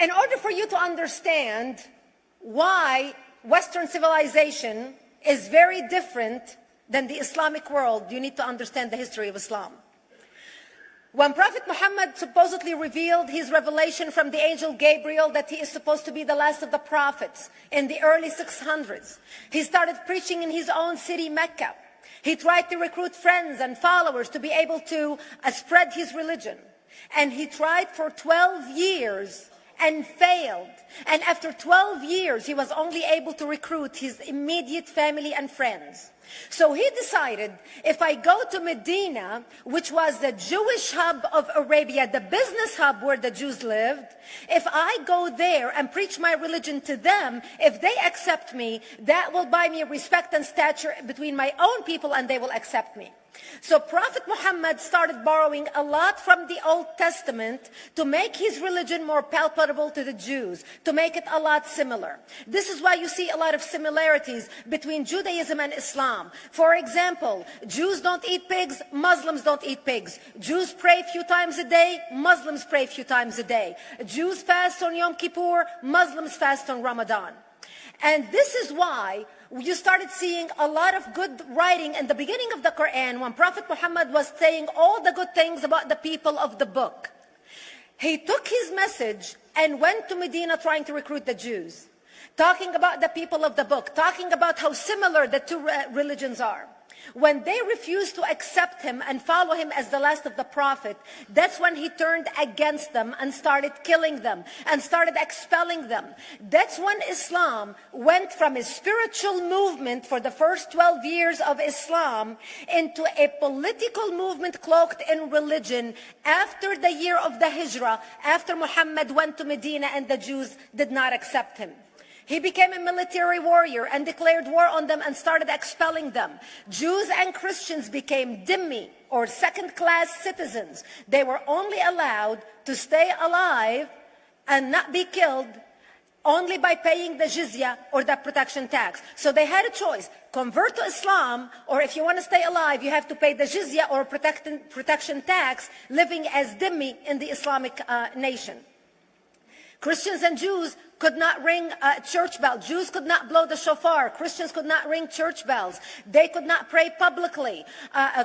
In order for you to understand why Western civilization is very different than the Islamic world, you need to understand the history of Islam. When Prophet Muhammad supposedly revealed his revelation from the angel Gabriel that he is supposed to be the last of the prophets in the early 600s, he started preaching in his own city, Mecca. He tried to recruit friends and followers to be able to spread his religion. And he tried for 12 years and failed. And after 12 years, he was only able to recruit his immediate family and friends. So he decided, if I go to Medina, which was the Jewish hub of Arabia, the business hub where the Jews lived, if I go there and preach my religion to them, if they accept me, that will buy me respect and stature between my own people, and they will accept me. So Prophet Muhammad started borrowing a lot from the Old Testament to make his religion more palpable to the Jews, to make it a lot similar. This is why you see a lot of similarities between Judaism and Islam. For example, Jews don't eat pigs, Muslims don't eat pigs. Jews pray a few times a day, Muslims pray a few times a day. Jews fast on Yom Kippur, Muslims fast on Ramadan. And this is why you started seeing a lot of good writing in the beginning of the Quran when Prophet Muhammad was saying all the good things about the people of the book. He took his message and went to Medina trying to recruit the Jews, talking about the people of the book, talking about how similar the two religions are. When they refused to accept him and follow him as the last of the prophet, that's when he turned against them and started killing them and started expelling them. That's when Islam went from a spiritual movement for the first 12 years of Islam into a political movement cloaked in religion after the year of the Hijrah, after Muhammad went to Medina and the Jews did not accept him. He became a military warrior and declared war on them and started expelling them. Jews and Christians became dhimmi, or second-class citizens. They were only allowed to stay alive and not be killed only by paying the jizya, or the protection tax. So they had a choice: convert to Islam, or if you want to stay alive, you have to pay the jizya or protection tax, living as dhimmi in the Islamic nation. Christians and Jews could not ring church bells. Jews could not blow the shofar. Christians could not ring church bells. They could not pray publicly.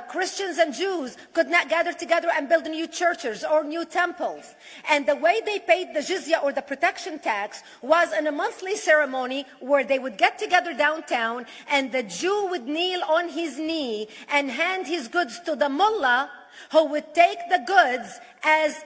Christians and Jews could not gather together and build new churches or new temples. And the way they paid the jizya, or the protection tax, was in a monthly ceremony where they would get together downtown and the Jew would kneel on his knee and hand his goods to the mullah, who would take the goods as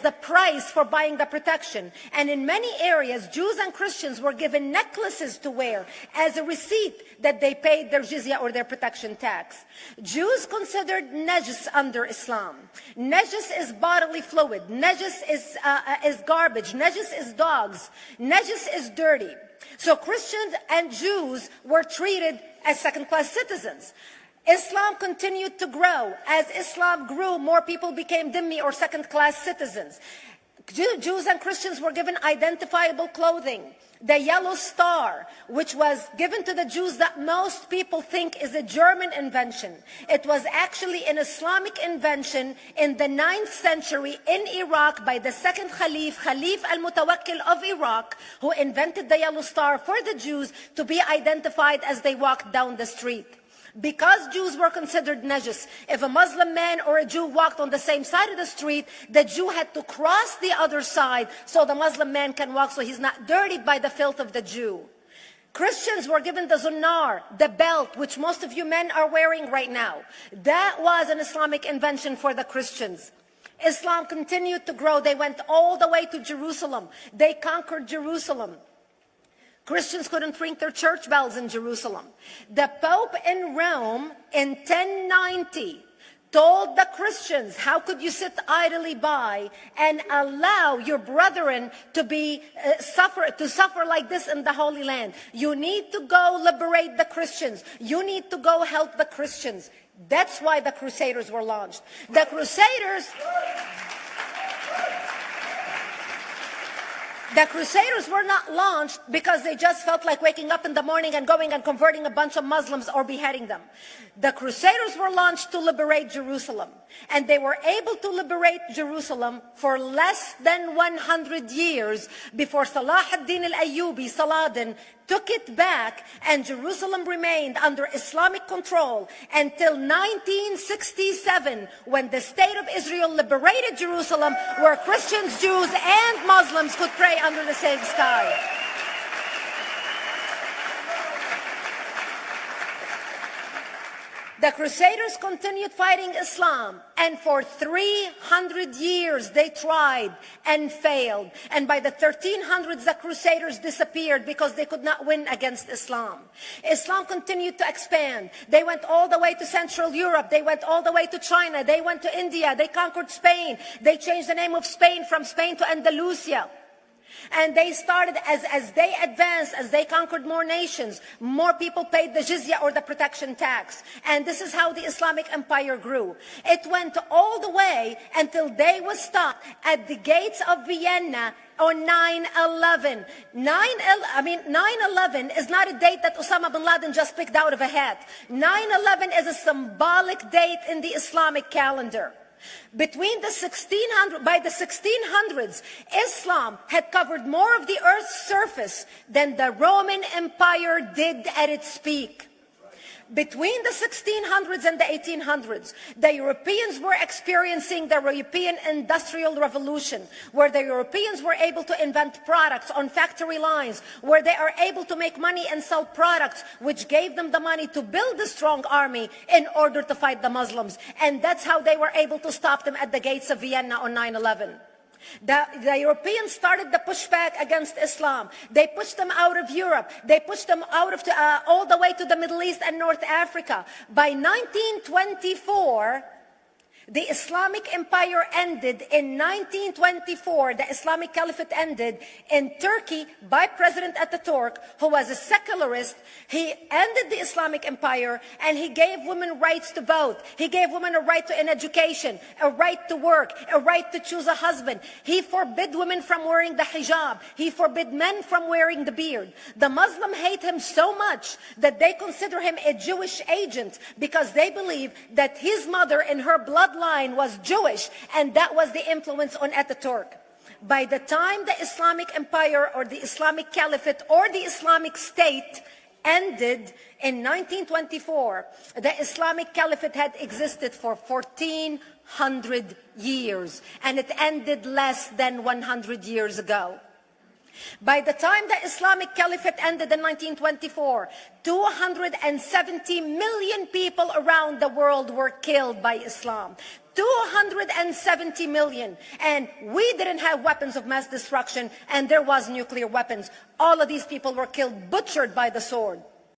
the price for buying the protection. And in many areas, Jews and Christians were given necklaces to wear as a receipt that they paid their jizya, or their protection tax. Jews considered najis under Islam. Najis is bodily fluid. Najis is garbage. Najis is dogs. Najis is dirty. So Christians and Jews were treated as second-class citizens. Islam continued to grow. As Islam grew, more people became dhimmi, or second-class citizens. Jews and Christians were given identifiable clothing. The yellow star, which was given to the Jews that most people think is a German invention. It was actually an Islamic invention in the 9th century in Iraq by the second Khalif al-Mutawakkil of Iraq, who invented the yellow star for the Jews to be identified as they walked down the street. Because Jews were considered najis, if a Muslim man or a Jew walked on the same side of the street, the Jew had to cross the other side so the Muslim man can walk, so he's not dirtied by the filth of the Jew. Christians were given the zunnar, the belt, which most of you men are wearing right now. That was an Islamic invention for the Christians. Islam continued to grow. They went all the way to Jerusalem. They conquered Jerusalem. Christians couldn't ring their church bells in Jerusalem. The Pope in Rome in 1090 told the Christians, how could you sit idly by and allow your brethren to suffer like this in the Holy Land? You need to go liberate the Christians. You need to go help the Christians. That's why the Crusaders were launched. The Crusaders were not launched because they just felt like waking up in the morning and going and converting a bunch of Muslims or beheading them. The Crusaders were launched to liberate Jerusalem. And they were able to liberate Jerusalem for less than 100 years before Salah ad-Din al-Ayyubi, Saladin, took it back, and Jerusalem remained under Islamic control until 1967, when the State of Israel liberated Jerusalem, where Christians, Jews, and Muslims could pray under the same sky. The Crusaders continued fighting Islam, and for 300 years they tried and failed. And by the 1300s, the Crusaders disappeared because they could not win against Islam. Islam continued to expand. They went all the way to Central Europe. They went all the way to China. They went to India. They conquered Spain. They changed the name of Spain from Spain to Andalusia. And they started, as they advanced, as they conquered more nations, more people paid the jizya, or the protection tax. And this is how the Islamic Empire grew. It went all the way until they was stopped at the gates of Vienna on 9/11. 9/11 is not a date that Osama bin Laden just picked out of a hat. 9/11 is a symbolic date in the Islamic calendar. By the 1600s, Islam had covered more of the earth's surface than the Roman Empire did at its peak. Between the 1600s and the 1800s, the Europeans were experiencing the European Industrial Revolution, where the Europeans were able to invent products on factory lines, where they are able to make money and sell products, which gave them the money to build a strong army in order to fight the Muslims. And that's how they were able to stop them at the gates of Vienna on 9/11. The Europeans started the pushback against Islam. They pushed them out of Europe. They pushed them out of all the way to the Middle East and North Africa. By 1924, the Islamic Empire ended. In 1924, the Islamic Caliphate ended in Turkey by President Ataturk, who was a secularist. He ended the Islamic Empire, and he gave women rights to vote. He gave women a right to an education, a right to work, a right to choose a husband. He forbid women from wearing the hijab. He forbid men from wearing the beard. The Muslims hate him so much that they consider him a Jewish agent, because they believe that his mother and her bloodline was Jewish, and that was the influence on Ataturk. By the time the Islamic Empire, or the Islamic Caliphate, or the Islamic State ended in 1924, the Islamic Caliphate had existed for 1400 years, and it ended less than 100 years ago. By the time the Islamic Caliphate ended in 1924, 270 million people around the world were killed by Islam. 270 million. And we didn't have weapons of mass destruction, and there was nuclear weapons. All of these people were killed, butchered by the sword.